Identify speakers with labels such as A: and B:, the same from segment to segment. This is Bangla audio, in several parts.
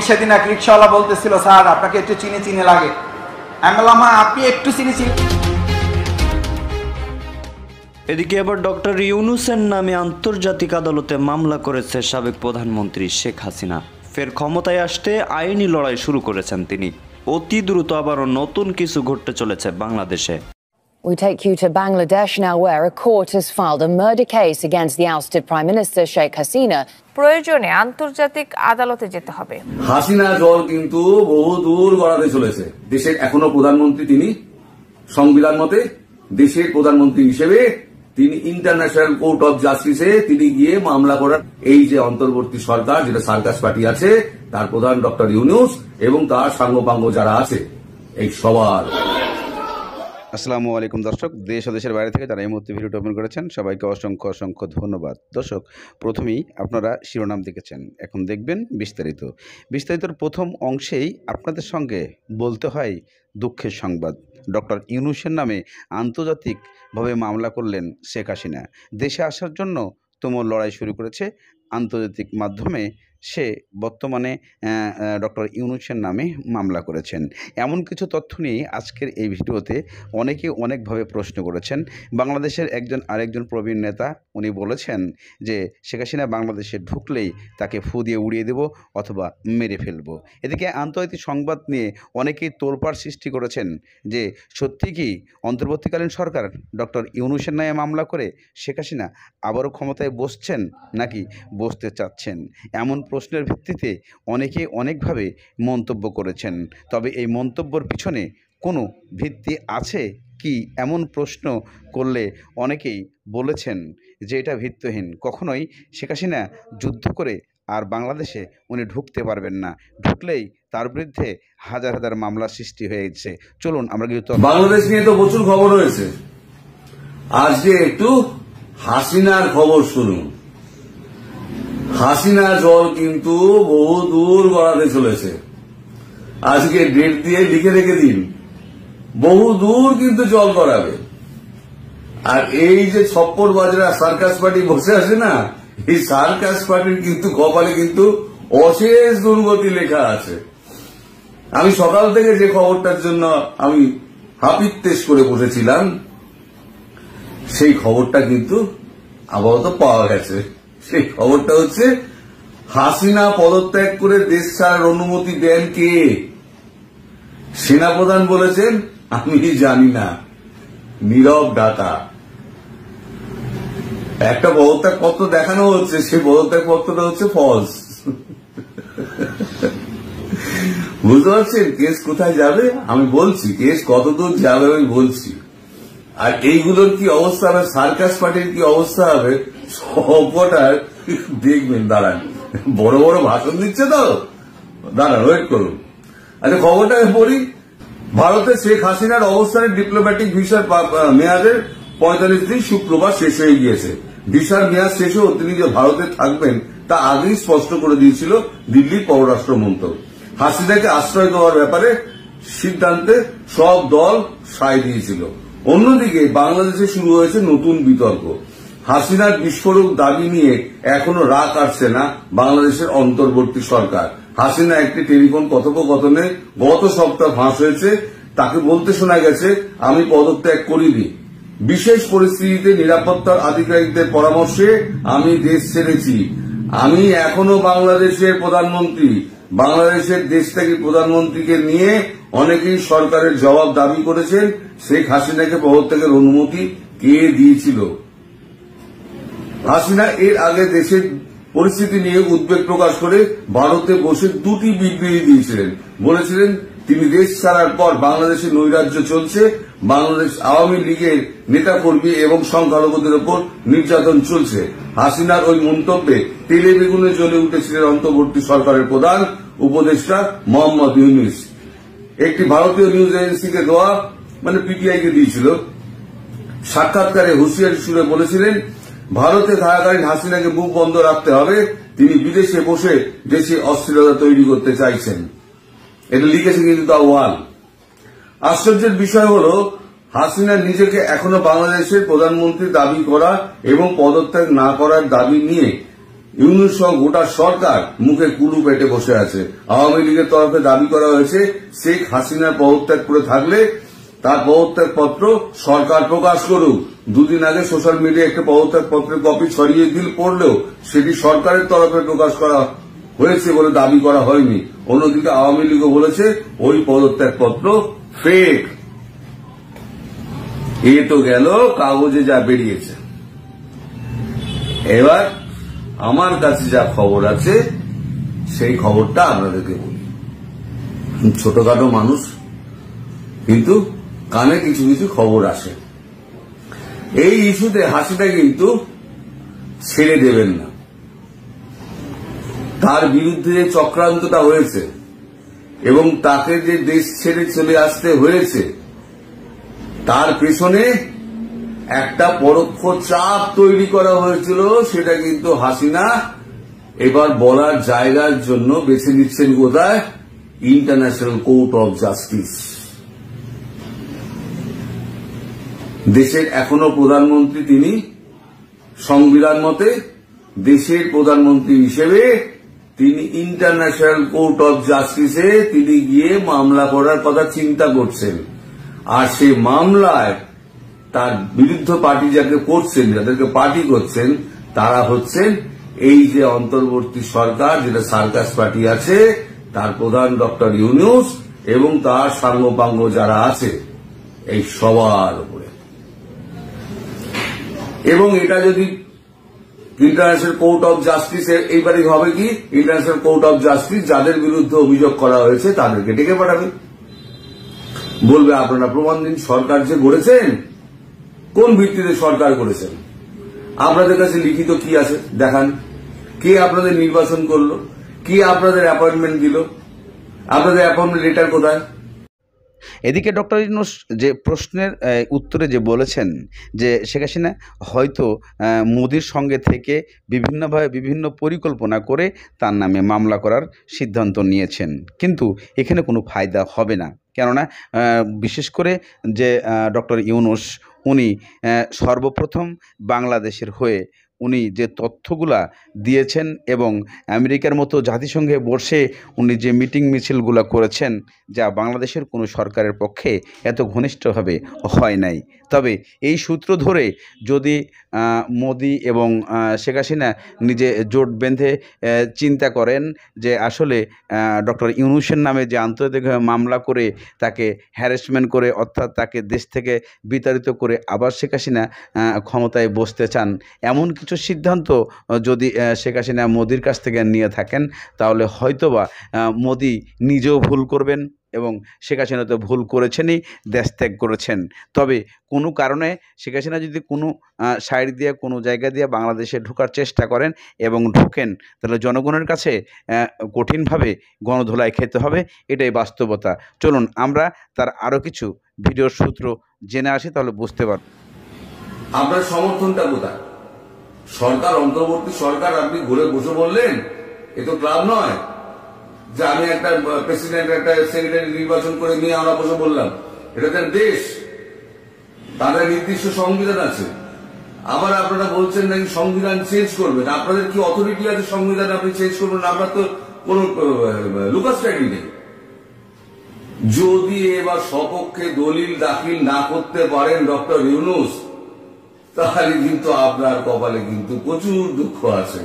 A: আমাকে সেদিন এক রিক্সাওয়ালা বলতেছিল, স্যার আপনাকে একটু চিনি চিনি লাগে। আমি বললাম হ্যাঁ, আপনি একটু চিনি চিনি।
B: এদিকে আবার ডক্টর ইউনূসের নামে আন্তর্জাতিক আদালতে মামলা করেছে সাবেক প্রধানমন্ত্রী শেখ হাসিনা। ফের ক্ষমতায় আসতে আইনি লড়াই শুরু করেছেন তিনি। অতি দ্রুত আবারও নতুন কিছু ঘটতে চলেছে বাংলাদেশে।
C: We take you to Bangladesh now, where a court has filed a murder case against the ousted Prime Minister Sheikh Hasina.
D: প্রয়োজনে আন্তর্জাতিক আদালতে যেতে হবে।
E: হাসিনা জল কিন্তু বহু দূর গড়াতে চলেছে। দেশের এখনো প্রধানমন্ত্রী তিনি, সংবিধান মতে দেশের প্রধানমন্ত্রী হিসেবে তিনি ইন্টারন্যাশনাল কোর্ট অফ জাস্টিসে তিনি গিয়ে মামলা করার, এই যে অন্তর্বর্তী সরকার যেটা সার্কাস পার্টি আছে তার প্রধান ডক্টর ইউনূস এবং তার সাঙ্গপাঙ্গ যারা আছে এই সবার।
F: আসসালামু আলাইকুম দর্শক, দেশ ও দেশের বাইরে থেকে যারা এই মুহূর্তে ভিডিওটি ওপেন করেছেন সবাইকে অসংখ্য অসংখ্য ধন্যবাদ। দর্শক, প্রথমেই আপনারা শিরোনাম দেখেছেন, এখন দেখবেন বিস্তারিতর প্রথম অংশেই আপনাদের সঙ্গে বলতে হয় দুঃখের সংবাদ। ডক্টর ইউনূসের নামে আন্তর্জাতিকভাবে মামলা করলেন শেখ হাসিনা। দেশে আসার জন্য তুমুল লড়াই শুরু করেছে আন্তর্জাতিক মাধ্যমে। সে বর্তমানে ডক্টর ইউনূসের নামে মামলা করেছেন। এমন কিছু তথ্য নিয়ে আজকের এই ভিডিওতে অনেকে অনেকভাবে প্রশ্ন করেছেন। বাংলাদেশের আরেকজন প্রবীণ নেতা উনি বলেছেন যে শেখ হাসিনা বাংলাদেশে ঢুকলেই তাকে ফু দিয়ে উড়িয়ে দেব অথবা মেরে ফেলব। এদিকে আন্তর্জাতিক সংবাদ নিয়ে অনেকেই তোলপাড় সৃষ্টি করেছেন যে সত্যি কি অন্তর্বর্তীকালীন সরকার ডক্টর ইউনূসের নামে মামলা করে শেখ হাসিনা আবারও ক্ষমতায় বসছেন নাকি বসতে চাচ্ছেন। এমন প্রশ্নের ভিত্তিতে অনেকে অনেকভাবে মন্তব্য করেছেন। তবে এই মন্তব্যের পিছনে কোনো ভিত্তি আছে কি, এমন প্রশ্ন করলে অনেকেই বলেছেন যে এটা ভিত্তিহীন। কখনোই শেখ হাসিনা যুদ্ধ করে আর বাংলাদেশে উনি ঢুকতে পারবেন না, ঢুকলেই তার বিরুদ্ধে হাজার হাজার মামলা সৃষ্টি হয়েছে। চলুন আমরা কিন্তু
E: বাংলাদেশ নিয়ে তো প্রচুর খবর হয়েছে, আজকে একটু হাসিনার খবর শুনুন। হাসিনা জল কিন্তু বহু দূর গড়াতে চলেছে। আজকে ডেট দিয়ে লিখে রেখে দিন, বহু দূর কিন্তু জল গড়াবে। আর এই যে ছপ্পর বাজরা সার্কাস পার্টি বসে আছে না, এই সার্কাস পার্টির কিন্তু কপালে কিন্তু অশেষ দুর্গতি লেখা আছে। আমি সকাল থেকে যে খবরটার জন্য আমি হাপিত্তেশ করে বসেছিলাম সেই খবরটা কিন্তু আপাতত পাওয়া গেছে। সেই খবরটা হচ্ছে হাসিনা পদত্যাগ করে দেশ ছাড়ার অনুমতি দেন কে? সেনাপ্রধান বলেছেন আমি জানি না, নীরব ডাটা। একটা পদত্যাগ পত্র দেখানো হচ্ছে, সেই পদত্যাগ পত্রটা হচ্ছে ফলস। বুঝতে পারছেন কেস কোথায় যাবে? আমি বলছি কেস কতদূর যাবে আমি বলছি। আর এইগুলোর কি অবস্থা হবে, সার্কাস পার্টির কি অবস্থা হবে সবকটার দেখবেন। দাঁড়ান, বড় বড় ভাষণ দিচ্ছে তো, দাঁড়ান ওয়েট করুন। আচ্ছা খবরটা পড়ি। ভারতে শেখ হাসিনার অবস্থানের ডিপ্লোম্যাটিক ভিসার মেয়াদের 45 দিন শুক্রবার শেষ হয়ে গিয়েছে। ভিসার মেয়াদ শেষ হয়েও তিনি যে ভারতে থাকবেন তা আগেই স্পষ্ট করে দিয়েছিল দিল্লির পররাষ্ট্র মন্ত্রক। হাসিনাকে আশ্রয় দেওয়ার ব্যাপারে সিদ্ধান্তে সব দল সায় দিয়েছিল। অন্যদিকে বাংলাদেশে শুরু হয়েছে নতুন বিতর্ক। হাসিনার বিস্ফোরক দাবি নিয়ে এখনো রাগ কাটছে না বাংলাদেশের অন্তর্বর্তী সরকার। হাসিনা একটি টেলিফোন কথোপকথনে গত সপ্তাহ ফাঁস হয়েছে। তাকে বলতে শোনা গেছে আমি পদত্যাগ করিনি, বিশেষ পরিস্থিতিতে নিরাপত্তার আধিকারিকদের পরামর্শে আমি দেশ ছেড়েছি। আমি এখনো বাংলাদেশের প্রধানমন্ত্রী। বাংলাদেশের দেশত্যাগী প্রধানমন্ত্রীকে নিয়ে অনেকেই সরকারের জবাব দাবি করেছেন। শেখ হাসিনাকে পদত্যাগের অনুমতি কে দিয়েছিল? হাসিনা এর আগে দেশের পরিস্থিতি নিয়ে উদ্বেগ প্রকাশ করে ভারতে বসে দুটি বিবৃতি দিয়েছিলেন। বলেছিলেন তিনি দেশ ছাড়ার পর বাংলাদেশে নৈরাজ্য চলছে, বাংলাদেশ আওয়ামী লীগের নেতাকর্মী এবং সংখ্যালঘুদের উপর নির্যাতন চলছে। হাসিনার ওই মন্তব্যে তেলে বেগুনে জ্বলে উঠেছিলেন অন্তর্বর্তী সরকারের প্রধান উপদেষ্টা মোহাম্মদ ইউনূস। একটি ভারতীয় নিউজ এজেন্সিকে দেওয়া পিটিআই কে দিয়েছিল সাক্ষাৎকারে হুঁশিয়ারি সুরে বলেছিলেন ভারতে থাকাকালীন হাসিনাকে মুখ বন্ধ রাখতে হবে, তিনি বিদেশে বসে দেশে অস্থিরতা তৈরি করতে চাইছেন। এটা লিখেছে কিন্তু তা ওয়াল। আশ্চর্যের বিষয় হল হাসিনা নিজেকে এখনো বাংলাদেশের প্রধানমন্ত্রী দাবি করা এবং পদত্যাগ না করার দাবি নিয়ে ইউনূস সহ গোটা সরকার মুখে কুলু পেটে বসে আছে। আওয়ামী লীগের তরফে দাবি করা হয়েছে শেখ হাসিনা পদত্যাগ করে থাকলে তার পদত্যাগ পত্র সরকার প্রকাশ করুক। দুদিন আগে সোশ্যাল মিডিয়ায় একটা পদত্যাগ পত্রের কপি ছড়িয়ে পড়লেও সেটি সরকারের তরফে প্রকাশ করা হয়েছে বলে দাবি করা হয়নি। অন্যদিকে আওয়ামী লীগও বলেছে ওই পদত্যাগ পত্র ফেক। এ তো গেল কাগজে যা বেরিয়েছে। এবার আমার কাছে যা খবর আছে সেই খবরটা আপনাদেরকে বলি। ছোটখাটো মানুষ, কিন্তু কানে কিছু কিছু খবর আসে। এই ইস্যুতে হাসিনা কিন্তু ছেড়ে দেবেন না। তার বিরুদ্ধে যে চক্রান্তটা হয়েছে এবং তাকে যে দেশ ছেড়ে চলে আসতে হয়েছে, তার পেছনে একটা পরোক্ষ চাপ তৈরি করা হয়েছিল। সেটা কিন্তু হাসিনা এবার বলার জায়গার জন্য বেছে নিচ্ছেন কোথায়? International court of justice. দেশের এখনো প্রধানমন্ত্রী তিনি। সংবিধান মতে দেশের প্রধানমন্ত্রী হিসেবে তিনি ইন্টারন্যাশনাল কোর্ট অফ জাস্টিসে তিনি গিয়ে মামলা করার কথা চিন্তা করছেন। আর সেই মামলায় তার বিরুদ্ধ পার্টি যাকে করছেন, যাদেরকে পার্টি করছেন, তারা হচ্ছেন এই যে অন্তর্বর্তী সরকার, যেটা সার্কাস পার্টি আছে, তার প্রধান ডক্টর ইউনূস এবং তার সাঙ্গপাঙ্গ যারা আছে, এই সবার উপরে। এবং এটা যদি ইন্টারন্যাশনাল কোর্ট অফ জাস্টিস, এইবারই হবে কি, ইন্টারন্যাশনাল কোর্ট অফ জাস্টিস যাদের বিরুদ্ধে অভিযোগ করা হয়েছে তাদেরকে ডেকে পাঠাবে। বলবে আপনারা প্রমাণ দিন সরকার যে গড়েছেন, কোন ভিত্তিতে সরকার করেছেন, আপনাদের কাছে লিখিত কি আছে দেখান। কে আপনাদের নির্বাচন করলো, কে আপনাদের অ্যাপয়েন্টমেন্ট দিল, আপনাদের অ্যাপয়েন্টমেন্ট লেটার কোথায়?
F: এদিকে ডক্টর ইউনূস যে প্রশ্নের উত্তরে যে বলেছেন যে শেখ হাসিনা হয়তো মোদির সঙ্গে থেকে বিভিন্নভাবে বিভিন্ন পরিকল্পনা করে তার নামে মামলা করার সিদ্ধান্ত নিয়েছেন, কিন্তু এখানে কোনো ফায়দা হবে না। কেননা বিশেষ করে যে ডক্টর ইউনূস উনি সর্বপ্রথম বাংলাদেশের হয়ে উনি যে তথ্যগুলা দিয়েছেন এবং আমেরিকার মতো জাতিসংঘে বসে উনি যে মিটিং মিছিলগুলো করেছেন, যা বাংলাদেশের কোনো সরকারের পক্ষে এত ঘনিষ্ঠভাবে হয় নাই। তবে এই সূত্র ধরে যদি মোদি এবং শেখ হাসিনা নিজে জোট বেঁধে চিন্তা করেন যে আসলে ডক্টর ইউনূসের নামে যে আন্তর্জাতিক মামলা করে তাকে হ্যারাসমেন্ট করে, অর্থাৎ তাকে দেশ থেকে বিতাড়িত করে আবার শেখ হাসিনা ক্ষমতায় বসতে চান, এমন কিছু সিদ্ধান্ত যদি শেখ হাসিনা মোদির কাছ থেকে নিয়ে থাকেন, তাহলে হয়তোবা মোদি নিজেও ভুল করবেন এবং শেখ হাসিনা তো ভুল করেছেনই, দেশ ত্যাগ করেছেন। তবে কোনো কারণে শেখ হাসিনা যদি কোনো সাইড দিয়ে কোনো জায়গা দিয়ে বাংলাদেশে ঢোকার চেষ্টা করেন এবং ঢোকেন, তাহলে জনগণের কাছে কঠিনভাবে গণধোলাই খেতে হবে, এটাই বাস্তবতা। চলুন আমরা তার আরও কিছু ভিডিওর সূত্র জেনে আসি, তাহলে বুঝতে পারব।
E: আপনার সমর্থনটা কোথায়? সরকার, অন্তর্বর্তী সরকার আপনি ঘুরে বসে বললেন, এ তো ক্লাব নয় যে আমি একটা প্রেসিডেন্ট, একটা সেক্রেটারি নির্বাচন করে নিয়ে আমরা বসে বললাম। এটা তার দেশ, তাদের নির্দিষ্ট সংবিধান আছে। আবার আপনারা বলছেন নাকি সংবিধান চেঞ্জ করবেন। আপনাদের কি অথরিটি আছে সংবিধান আপনি চেঞ্জ করবেন? আপনার তো কোনো লুকাসটাইডি নেই। যদি এবার সপক্ষে দলিল দাখিল না করতে পারেন ডক্টর ইউনূস, তাহলে কিন্তু আপনার কপালে কিন্তু প্রচুর দুঃখ আছে।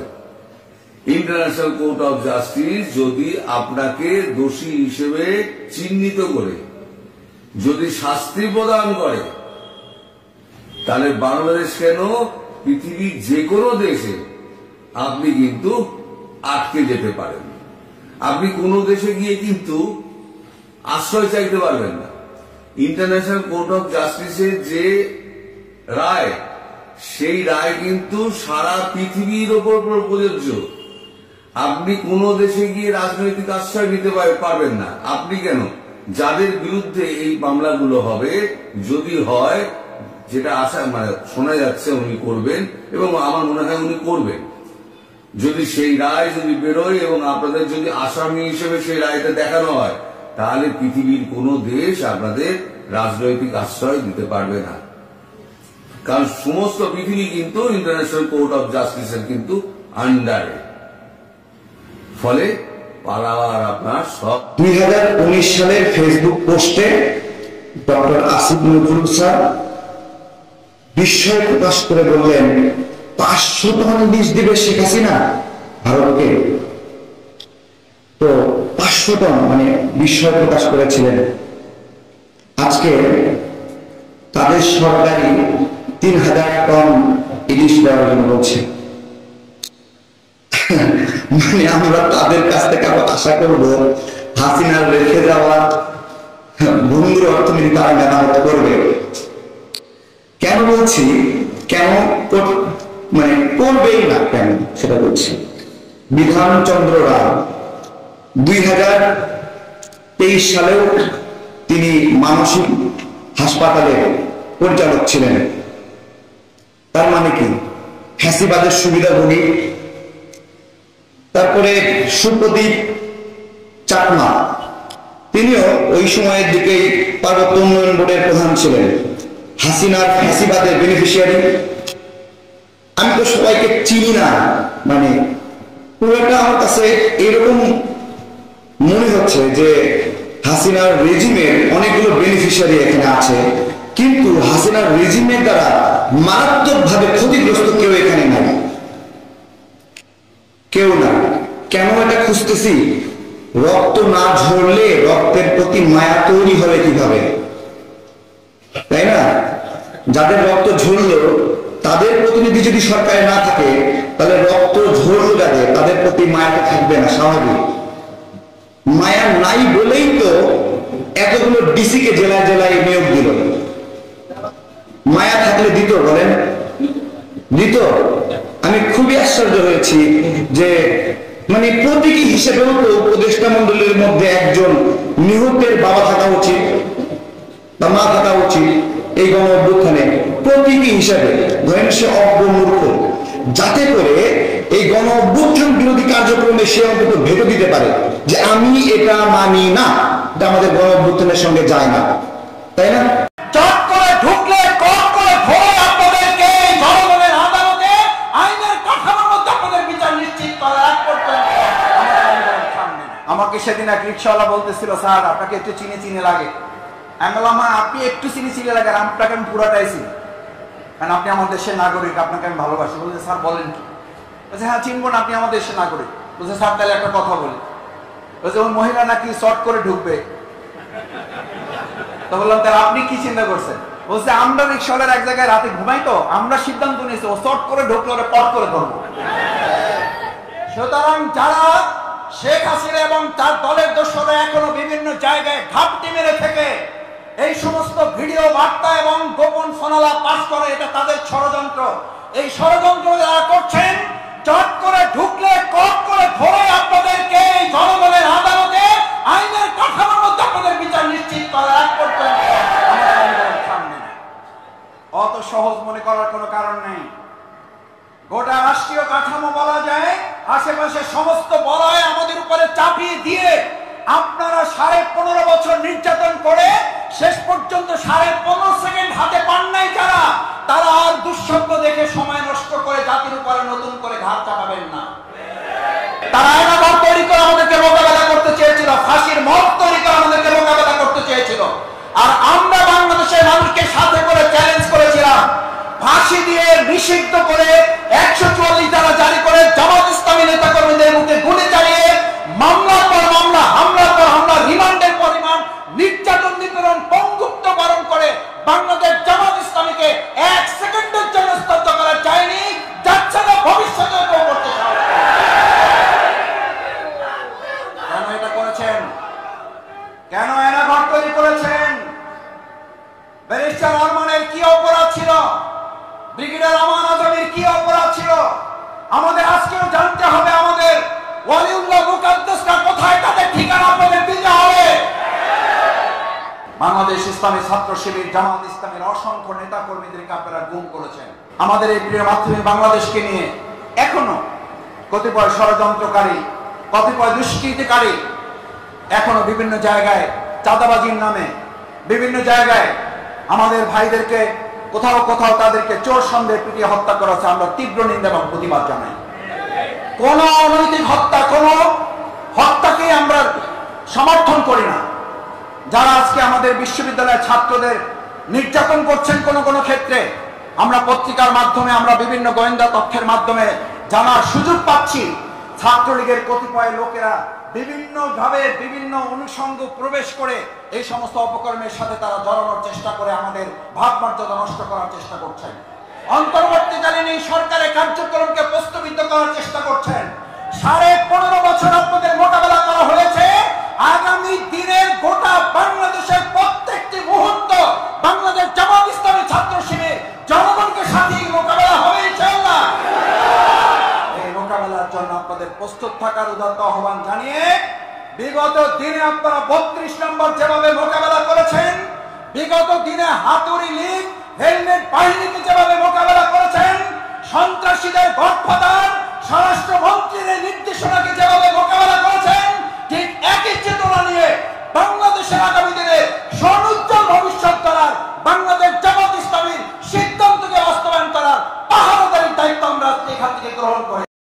E: ইন্টারন্যাশনাল কোর্ট অফ জাস্টিস যদি আপনাকে দোষী হিসেবে চিহ্নিত করে যদি শাস্তি প্রদান করে, তাহলে বাংলাদেশ কেন, পৃথিবীর যে কোনো দেশে আপনি কিন্তু আটকে যেতে পারেন। আপনি কোনো দেশে গিয়ে কিন্তু আশ্রয় চাইতে পারবেন না। ইন্টারন্যাশনাল কোর্ট অফ জাস্টিসের যে রায়, সেই রায় কিন্তু সারা পৃথিবীর ওপর প্রযোজ্য। আপনি কোন দেশে গিয়ে রাজনৈতিক আশ্রয় নিতে পারবেন না। আপনি কেন, যাদের বিরুদ্ধে এই মামলাগুলো হবে, যদি হয়, যেটা আশা শোনা যাচ্ছে উনি করবেন এবং আমার মনে হয় উনি করবেন, যদি সেই রায় যদি বেরোয় এবং আপনাদের যদি আসামি হিসেবে সেই রায়টা দেখানো হয়, তাহলে পৃথিবীর কোন দেশ আপনাদের রাজনৈতিক আশ্রয় দিতে পারবে না। কারণ সমস্ত পৃথিবী কিন্তু ইন্টারন্যাশনাল কোর্ট অফ জাস্টিসের কিন্তু আন্ডারে, ফলে পালাওয়ার আপনার সব
G: 2019 সালের ফেসবুক পোস্টে ডক্টর আসিফ নজরুল স্যার বিস্ময় প্রকাশ করে বললেন 500 টন বীজ দিবে শেখ হাসিনা ভারতকে। তো 500 টন মানে বিস্ময় প্রকাশ করেছিলেন। আজকে তাদের সরকারি 3000 টন ইলিশ দেওয়ার জন্য বলছে। মানে আমরা তাদের কাছ থেকে আবার আশা করব হাসিনার রেখে যাওয়া ভঙ্গুর অর্থনীতি তারা মেরামত করবে। কেন বলছি, কেন মানে করবেই না কেন সেটা বলছি। বিধানচন্দ্র রায় 2023 সালেও তিনি মানসিক হাসপাতালের পরিচালক ছিলেন। তার মানে কি, ফ্যাসিবাদের সুবিধাভোগী। তারপরে সুপ্রদীপ চাকমা, তিনিও ওই সময়ের দিকেই পার্বত্য উন্নয়ন বোর্ডের প্রধান ছিলেন, হাসিনার ফ্যাসিবাদের বেনিফিশিয়ারি। আমি তো সবাইকে চিনি না, মানে পুরোটা আমার কাছে এরকম মনে হচ্ছে যে হাসিনার রেজিমের অনেকগুলো বেনিফিশিয়ারি এখানে আছে, কিন্তু হাসিনার রেজিমের দ্বারা মারাত্মকভাবে ক্ষতিগ্রস্ত কেউ এখানে নাই, কেউ না। কেন এটা খুঁজতেছি? রক্ত না ঝরলে রক্তের প্রতি মায়া তৈরি হবে কিভাবে, তাই না? যাদের রক্ত ঝরলো তাদের প্রতিনিধি যদি সরকারে না থাকে, তাহলে রক্ত ঝরলো যাদের, তাদের প্রতি মায়াটা থাকবে না, স্বাভাবিক। মায়া নাই বলেই তো এতগুলো ডিসিকে জেলায় জেলায় নিয়োগ দিল। মায়া থাকলে দিত, বলেন দিত? আমি খুবই আশ্চর্য হয়েছি যে মানে প্রতীকী হিসেবেও তো উপদেষ্টা মন্ডলীর মধ্যে একজন নিহতের বাবা থাকা উচিত বা মা থাকা উচিত। এই গণ অভ্যুত্থানে প্রতীকী হিসেবে ধরেন সে অজ্ঞমূর্খ, যাতে করে এই গণ অভ্যুত্থান বিরোধী কার্যক্রমে সে অন্তত ভেটো দিতে পারে যে আমি এটা মানি না, এটা আমাদের গণ অভ্যুত্থানের সঙ্গে যায় না, তাই না?
A: চট করে ঢুকলে কট করে ধরে আপনাদেরকে জনগণের আদালতে আইনের কাঠামোর মধ্যে আপনাদের বিচার নিশ্চিত করার আগ পর্যন্ত আমাকে সেদিন এক রিক্সাওয়ালা বলতেছিল, স্যার আপনাকে একটু চিনি চিনি লাগে। আমি বললাম, আপনি একটু চিনি চিনি লাগে, আর আপনাকে আমি পুরাটাই চিনি, কারণ আপনি আমার দেশের নাগরিক, আপনাকে আমি ভালোবাসি। বলছে, স্যার বলেন কি? বলছে, হ্যাঁ চিনবো না, আপনি আমার দেশের নাগরিক। বলছে, স্যার তাহলে একটা কথা বলি। বলছে, ওই মহিলা নাকি শর্ট করে ঢুকবে। তো বললাম, তাহলে আপনি কি চিন্তা করছেন? বলছে, আমরা রিক্সাওয়ালার এক জায়গায় রাতে ঘুমাই, তো আমরা সিদ্ধান্ত নিয়েছি ও শর্ট করে ঢুকলে ওরা পট করে ধরবো। সুতরাং যারা শেখ হাসিনা এবং তার দলের দোসররা এখনো বিভিন্ন জায়গায় ঘাপটি মেরে থেকে এই সমস্ত ভিডিও বার্তা এবং গোপন ফোনালা পাস করে, এটা তাদের ষড়যন্ত্র। এই ষড়যন্ত্র যারা করছেন, চট করে ঢুকলে কট করে ধরে আপনাদেরকে জনগণের আদালতে আইনের কাঠামোর মধ্যে আপনাদের বিচার নিশ্চিত করার আগ পর্যন্ত অত সহজ মনে করার কোনো কারণ নেই। গোটা রাষ্ট্রীয় কাঠামো বলা যায়, আশেপাশে সমস্ত বলয় আমাদের উপরে চাপিয়ে দিয়ে আপনারা 15.5 বছর নির্যাতন করে শেষ পর্যন্ত 15.5 সেকেন্ড হাতে পান নাই যারা, তারা আর দুঃস্বপ্ন দেখে সময় নষ্ট করে জাতির উপরে নতুন করে ঘাট চাপাবেন না। তারা আয়নাঘর তৈরি করে আমাদেরকে মোকাবেলা করতে চেয়েছিল, ফাঁসির মত তৈরি করে আমাদেরকে মোকাবেলা করতে চেয়েছিল, আর আমরা বাংলাদেশের মানুষকে সাথে করে চ্যালেঞ্জ করেছিলাম। ফাঁসি দিয়ে নিষিদ্ধ করে 144 ধারা জারি করে জামাত ইসলামী নেতা কর্মীদের মুখে গুলি চালিয়ে মামলার পর মামলা, হামলার পর হামলা, রিমান্ডের পরিমাণ, নির্যাতন নিপীড়ন, পঙ্গুত্বকরণ করে বাংলাদেশ জামাত ইসলামীকে 1 সেকেন্ডের জন্য স্তব্ধ করা যায়নি, যাচ্ছে না, ভবিষ্যতে করতে চায়। কেন এটা করেছেন? কেন আয়নাঘর তৈরি করেছেন? ব্যারিস্টার আরমানের কি অপরাধ ছিল? ব্রিগেডিয়ার আমান আজমের কি অপরাধ ছিল? আমাদের আজকেও জানতে হবে। আমাদের ওয়ালিউল্লাহ মুকাদ্দাসরা কোথায়, তাদের ঠিকানা আপনাদের দিতে হবে। বাংলাদেশ ইসলামী ছাত্র শিবির, জামাত ইসলামের অসংখ্য নেতা কর্মীদেরকে আপনারা গুম করেছেন। আমাদের এই প্রিয় মাতৃভূমি বাংলাদেশকে নিয়ে এখনো কতিপয় ষড়যন্ত্রকারী, কতিপয় দুষ্কৃতিকারী এখনো বিভিন্ন জায়গায় চাঁদাবাজির নামে বিভিন্ন জায়গায় আমাদের ভাইদেরকে কোথাও কোথাও তাদেরকে চোর সন্দেহে পিটিয়ে হত্যা করা হচ্ছে। আমরা তীব্র নিন্দা এবং প্রতিবাদ জানাই। কোন অনৈতিক হত্যা, কোন হত্যাকে আমরা সমর্থন করি না। যারা আজকে আমাদের বিশ্ববিদ্যালয়ের ছাত্রদের নির্যাতন করছেন কোন কোন ক্ষেত্রে, আমরা পত্রিকার মাধ্যমে, আমরা বিভিন্ন গোয়েন্দা তথ্যের মাধ্যমে জানার সুযোগ পাচ্ছি, ছাত্রলীগের কতিপয় লোকেরা বিভিন্নভাবে বিভিন্ন অনুষঙ্গ প্রবেশ করে এই সমস্ত অপকর্মের সাথে তারা জড়ানোর চেষ্টা করে আমাদের ভাবমর্যাদা নষ্ট করার চেষ্টা করছেন। অন্তর্বর্তীকালীন এই সরকারের কার্যক্রমকে প্রশ্নবিদ্ধ করার চেষ্টা করছেন। 15.5 বছর আপনাদের মোকাবেলা করা হয়েছে। আগামী দিনের গোটা বাংলাদেশের প্রত্যেকটি মুহূর্ত বাংলাদেশ জামাত ইসলামী ছাত্র শিবির জনগণকে সাথে মোকাবেলা হবে ইনশাআল্লাহ। এই মোকাবেলার জন্য আপনাদের প্রস্তুত থাকার উদাত্ত আহ্বান জানিয়ে, বিগত দিনে আপনারা 32 নম্বর যেভাবে মোকাবেলা করেছেন, বিগত দিনে হাতুড়ি লীগ, হেলমেট বাহিনীকে যেভাবে মোকাবেলা করেছেন, সন্ত্রাসীদের গডফাদার স্বরাষ্ট্রমন্ত্রীর নির্দেশনাকে যেভাবে মোকাবেলা করেছেন, ঠিক একই চেতনা নিয়ে বাংলাদেশের আগামী দিনে স্বর্ণোজ্জ্বল ভবিষ্যৎ করার, বাংলাদেশ জামাত ইসলামীর সিদ্ধান্তকে বাস্তবায়ন করার পাহারাদারির দায়িত্ব আমরা এখান থেকে গ্রহণ করে